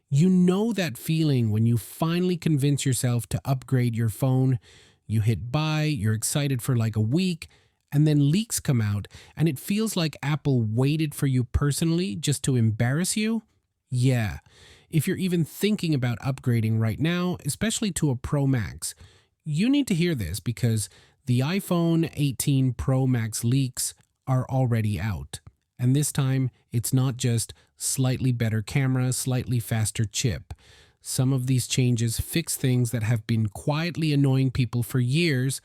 You know that feeling when you finally convince yourself to upgrade your phone. You hit buy, you're excited for like a week, and then leaks come out, and it feels like Apple waited for you personally just to embarrass you? Yeah. If you're even thinking about upgrading right now, especially to a Pro Max, you need to hear this because the iPhone 18 Pro Max leaks are already out. And this time, it's not just slightly better camera, slightly faster chip. Some of these changes fix things that have been quietly annoying people for years,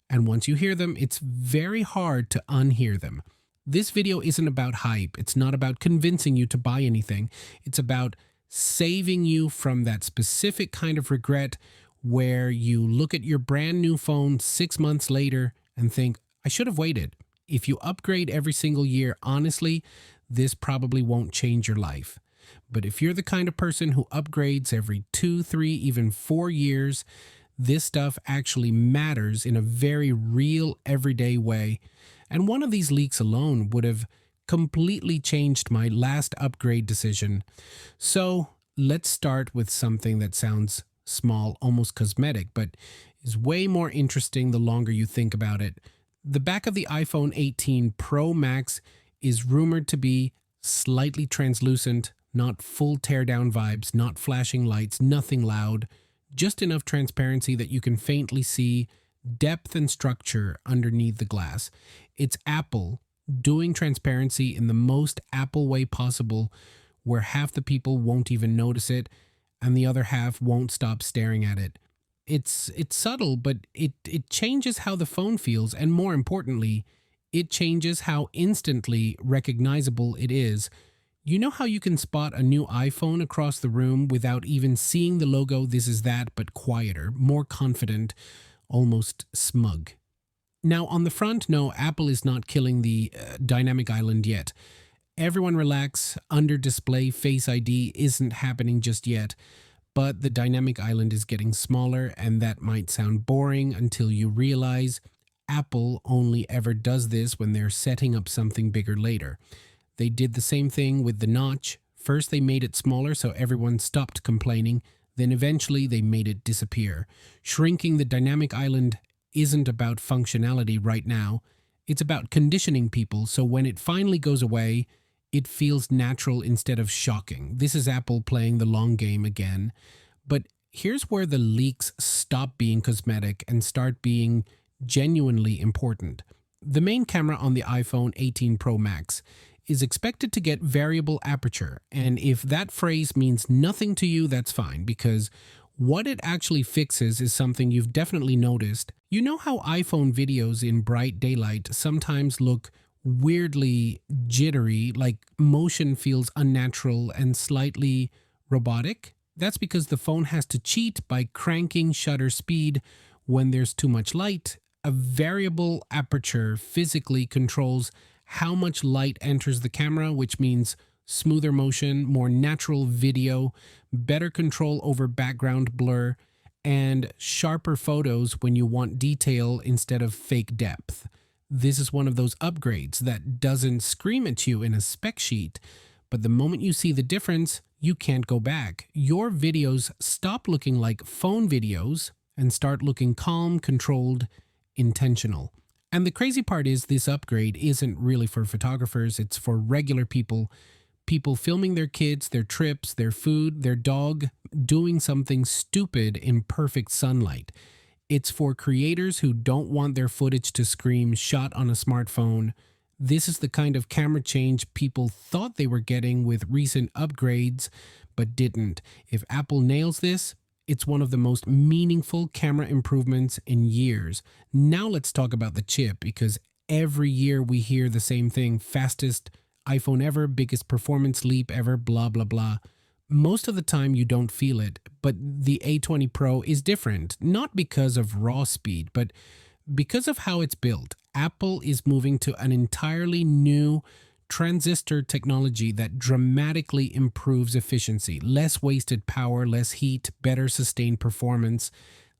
and once you hear them, it's very hard to unhear them. This video isn't about hype, it's not about convincing you to buy anything, it's about saving you from that specific kind of regret where you look at your brand new phone 6 months later and think, I should have waited. If you upgrade every single year, honestly, this probably won't change your life. But if you're the kind of person who upgrades every 2, 3, even 4 years, this stuff actually matters in a very real, everyday way. And one of these leaks alone would have completely changed my last upgrade decision. So let's start with something that sounds small, almost cosmetic, but is way more interesting the longer you think about it. The back of the iPhone 18 Pro Max is rumored to be slightly translucent, not full teardown vibes, not flashing lights, nothing loud, just enough transparency that you can faintly see depth and structure underneath the glass. It's Apple doing transparency in the most Apple way possible, where half the people won't even notice it and the other half won't stop staring at it. It's subtle, but it changes how the phone feels, and more importantly, it changes how instantly recognizable it is. You know how you can spot a new iPhone across the room without even seeing the logo? This is that, but quieter, more confident, almost smug. Now, on the front, no, Apple is not killing the dynamic island yet. Everyone relax, under display Face ID isn't happening just yet, but the dynamic island is getting smaller, and that might sound boring until you realize Apple only ever does this when they're setting up something bigger later. They did the same thing with the notch. First, they made it smaller so everyone stopped complaining. Then eventually, they made it disappear. Shrinking the dynamic island isn't about functionality right now. It's about conditioning people so when it finally goes away, it feels natural instead of shocking. This is Apple playing the long game again. But here's where the leaks stop being cosmetic and start being genuinely important. The main camera on the iPhone 18 Pro Max is expected to get variable aperture, and if that phrase means nothing to you, that's fine, because what it actually fixes is something you've definitely noticed. You know how iPhone videos in bright daylight sometimes look weirdly jittery, like motion feels unnatural and slightly robotic? That's because the phone has to cheat by cranking shutter speed when there's too much light. A variable aperture physically controls how much light enters the camera, which means smoother motion, more natural video, better control over background blur, and sharper photos when you want detail instead of fake depth. This is one of those upgrades that doesn't scream at you in a spec sheet, but the moment you see the difference, you can't go back. Your videos stop looking like phone videos and start looking calm, controlled, intentional. And the crazy part is this upgrade isn't really for photographers, it's for regular people. People filming their kids, their trips, their food, their dog, doing something stupid in perfect sunlight. It's for creators who don't want their footage to scream shot on a smartphone. This is the kind of camera change people thought they were getting with recent upgrades, but didn't. If Apple nails this, it's one of the most meaningful camera improvements in years. Now let's talk about the chip, because every year we hear the same thing: fastest iPhone ever, biggest performance leap ever, blah, blah, blah. Most of the time you don't feel it, but the A20 Pro is different, not because of raw speed, but because of how it's built. Apple is moving to an entirely new transistor technology that dramatically improves efficiency, less wasted power, less heat, better sustained performance.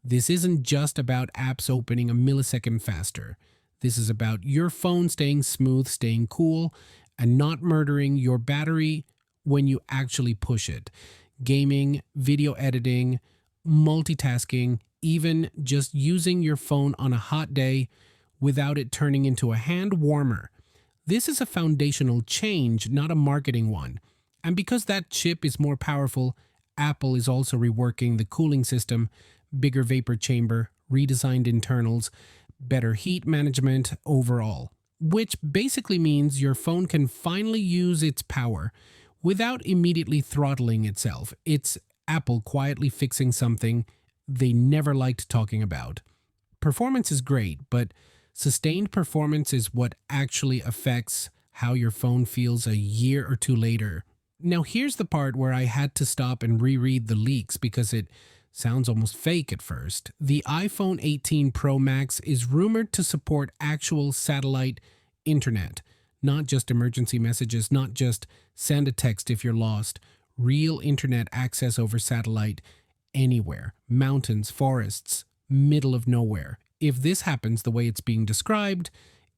This isn't just about apps opening a millisecond faster. This is about your phone staying smooth, staying cool, and not murdering your battery when you actually push it. gaming, video editing, multitasking, even just using your phone on a hot day without it turning into a hand warmer. This is a foundational change, not a marketing one. And because that chip is more powerful, Apple is also reworking the cooling system, bigger vapor chamber, redesigned internals, better heat management overall, which basically means your phone can finally use its power without immediately throttling itself. It's Apple quietly fixing something they never liked talking about. Performance is great, but sustained performance is what actually affects how your phone feels a year or two later. Now, here's the part where I had to stop and reread the leaks because it sounds almost fake at first. The iPhone 18 Pro Max is rumored to support actual satellite internet, not just emergency messages, not just send a text if you're lost, real internet access over satellite anywhere, mountains, forests, middle of nowhere. If this happens the way it's being described,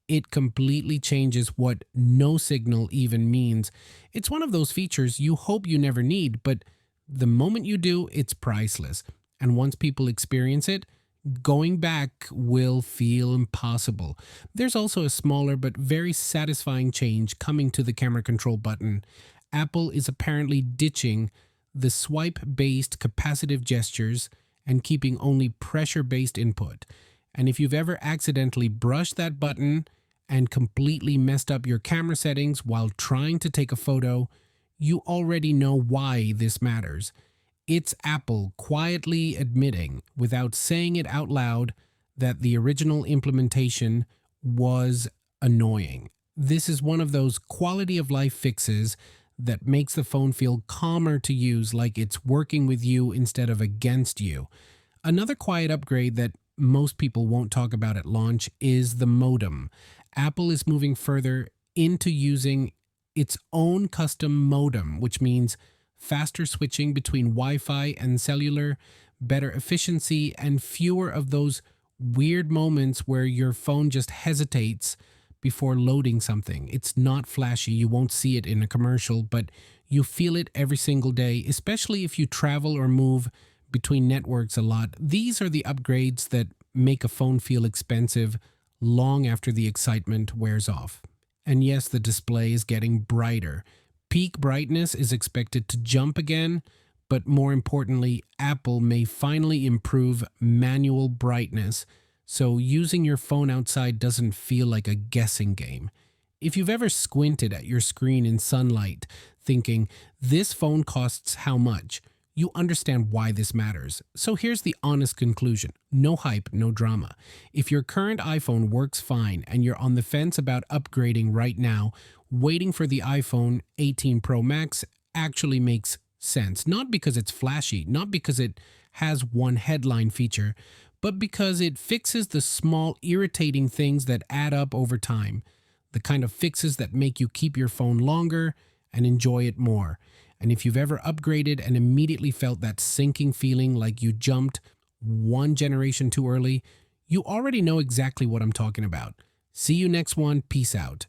it completely changes what no signal even means. It's one of those features you hope you never need, but the moment you do, it's priceless. And once people experience it, going back will feel impossible. There's also a smaller but very satisfying change coming to the camera control button. Apple is apparently ditching the swipe-based capacitive gestures and keeping only pressure-based input. And if you've ever accidentally brushed that button and completely messed up your camera settings while trying to take a photo, you already know why this matters. It's Apple quietly admitting, without saying it out loud, that the original implementation was annoying. This is one of those quality of life fixes that makes the phone feel calmer to use, like it's working with you instead of against you. Another quiet upgrade that most people won't talk about at launch is the modem. Apple is moving further into using its own custom modem, which means faster switching between Wi-Fi and cellular, better efficiency, and fewer of those weird moments where your phone just hesitates before loading something. It's not flashy, you won't see it in a commercial, but you feel it every single day, especially if you travel or move between networks a lot. These are the upgrades that make a phone feel expensive long after the excitement wears off. And yes, the display is getting brighter. Peak brightness is expected to jump again, but more importantly, Apple may finally improve manual brightness, so using your phone outside doesn't feel like a guessing game. If you've ever squinted at your screen in sunlight, thinking, this phone costs how much, you understand why this matters. So here's the honest conclusion. No hype, no drama. If your current iPhone works fine and you're on the fence about upgrading right now, waiting for the iPhone 18 Pro Max actually makes sense. Not because it's flashy, not because it has one headline feature, but because it fixes the small irritating things that add up over time. The kind of fixes that make you keep your phone longer and enjoy it more. And if you've ever upgraded and immediately felt that sinking feeling like you jumped one generation too early, you already know exactly what I'm talking about. See you next one. Peace out.